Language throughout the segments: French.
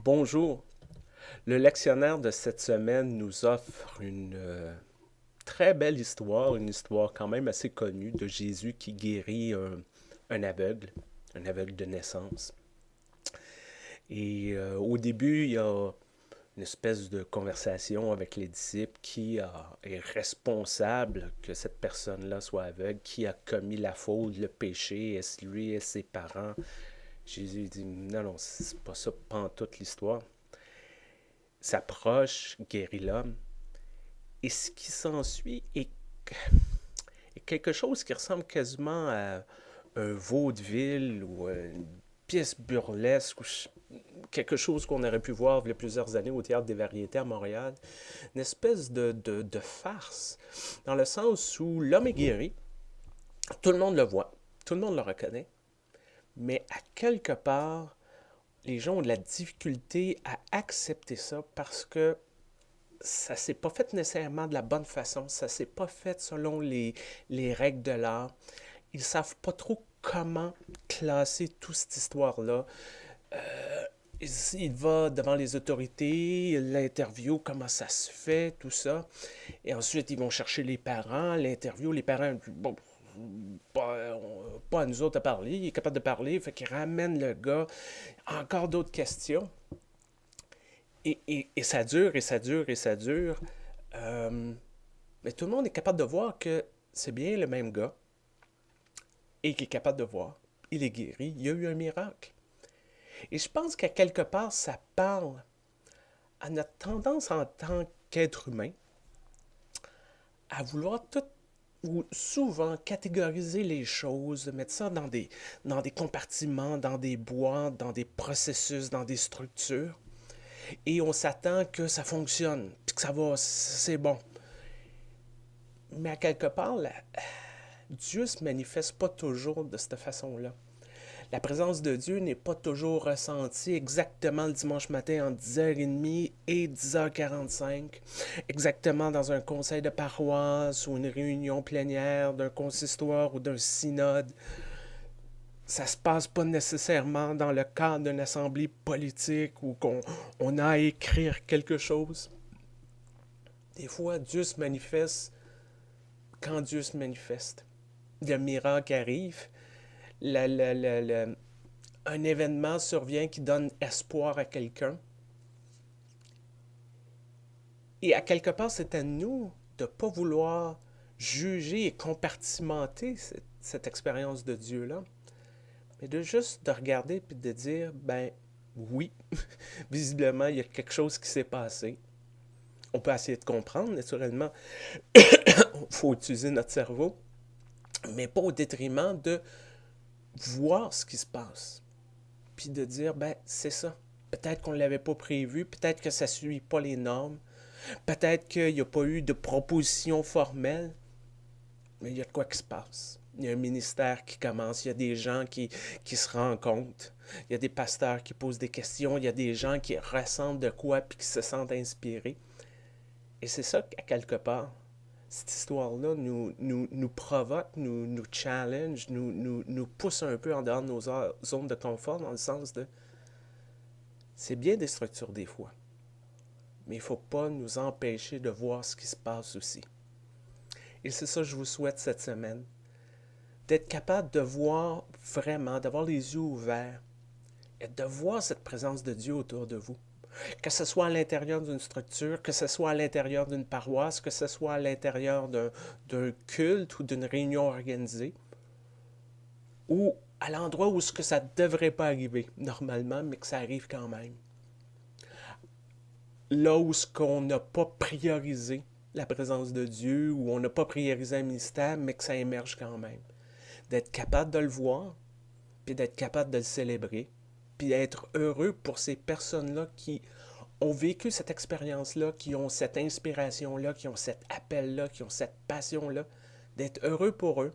Bonjour. Le lectionnaire de cette semaine nous offre une très belle histoire, une histoire quand même assez connue de Jésus qui guérit un un aveugle de naissance. Et au début, il y a une espèce de conversation avec les disciples est responsable que cette personne-là soit aveugle, qui a commis la faute, le péché, est-ce lui, est-ce ses parents. Jésus dit non, non, c'est pas ça, pas toute l'histoire. S'approche, guérit l'homme. Et ce qui s'ensuit est quelque chose qui ressemble quasiment à un vaudeville ou une pièce burlesque ou quelque chose qu'on aurait pu voir il y a plusieurs années au Théâtre des Variétés à Montréal. Une espèce de farce, dans le sens où l'homme est guéri, tout le monde le voit, tout le monde le reconnaît, mais à quelque part, les gens ont de la difficulté à accepter ça parce que ça s'est pas fait nécessairement de la bonne façon, ça s'est pas fait selon les règles de l'art. Ils savent pas trop comment classer toute cette histoire-là. Il va devant les autorités, l'interview, comment ça se fait, tout ça. Et ensuite, ils vont chercher les parents, l'interview. Les parents, bon, pas à nous autres à parler, il est capable de parler, fait qu'il ramène le gars. Encore d'autres questions. Et ça dure, et ça dure, et ça dure. Euh, mais tout le monde est capable de voir que c'est bien le même gars et qu'il est capable de voir. Il est guéri, il y a eu un miracle. Et je pense qu'à quelque part, ça parle à notre tendance en tant qu'être humain à vouloir tout ou souvent catégoriser les choses, mettre ça dans des compartiments, dans des boîtes, dans des processus, dans des structures. Et on s'attend que ça fonctionne, puis que ça va, c'est bon. Mais à quelque part, Dieu se manifeste pas toujours de cette façon-là. La présence de Dieu n'est pas toujours ressentie exactement le dimanche matin entre 10h30 et 10h45, exactement dans un conseil de paroisse ou une réunion plénière d'un consistoire ou d'un synode. Ça se passe pas nécessairement dans le cadre d'une assemblée politique où on a à écrire quelque chose. Des fois, Dieu se manifeste quand Dieu se manifeste. Le miracle arrive, un événement survient qui donne espoir à quelqu'un. Et à quelque part, c'est à nous de ne pas vouloir juger et compartimenter cette expérience de Dieu-là, mais de juste de regarder et de dire, ben oui, visiblement, il y a quelque chose qui s'est passé. On peut essayer de comprendre, naturellement. Il faut utiliser notre cerveau, mais pas au détriment de voir ce qui se passe. Puis de dire, ben, c'est ça. Peut-être qu'on ne l'avait pas prévu, peut-être que ça ne suit pas les normes, peut-être qu'il n'y a pas eu de proposition formelle, mais il y a de quoi qui se passe. Il y a un ministère qui commence, il y a des gens qui se rencontrent, il y a des pasteurs qui posent des questions, il y a des gens qui ressentent de quoi puis qui se sentent inspirés. Et c'est ça qu'à quelque part, cette histoire-là nous provoque, nous challenge, nous pousse un peu en dehors de nos zones de confort, dans le sens de c'est bien des structures des fois, mais il ne faut pas nous empêcher de voir ce qui se passe aussi. Et c'est ça que je vous souhaite cette semaine, d'être capable de voir vraiment, d'avoir les yeux ouverts et de voir cette présence de Dieu autour de vous. Que ce soit à l'intérieur d'une structure, que ce soit à l'intérieur d'une paroisse, que ce soit à l'intérieur d'un culte ou d'une réunion organisée, ou à l'endroit où ce que ça ne devrait pas arriver normalement, mais que ça arrive quand même. Là où ce qu'on n'a pas priorisé la présence de Dieu, où on n'a pas priorisé un ministère, mais que ça émerge quand même. D'être capable de le voir, puis d'être capable de le célébrer, puis d'être heureux pour ces personnes-là qui ont vécu cette expérience-là, qui ont cette inspiration-là, qui ont cet appel-là, qui ont cette passion-là, d'être heureux pour eux,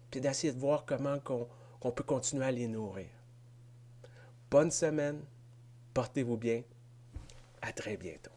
puis d'essayer de voir comment qu'on peut continuer à les nourrir. Bonne semaine, portez-vous bien, à très bientôt.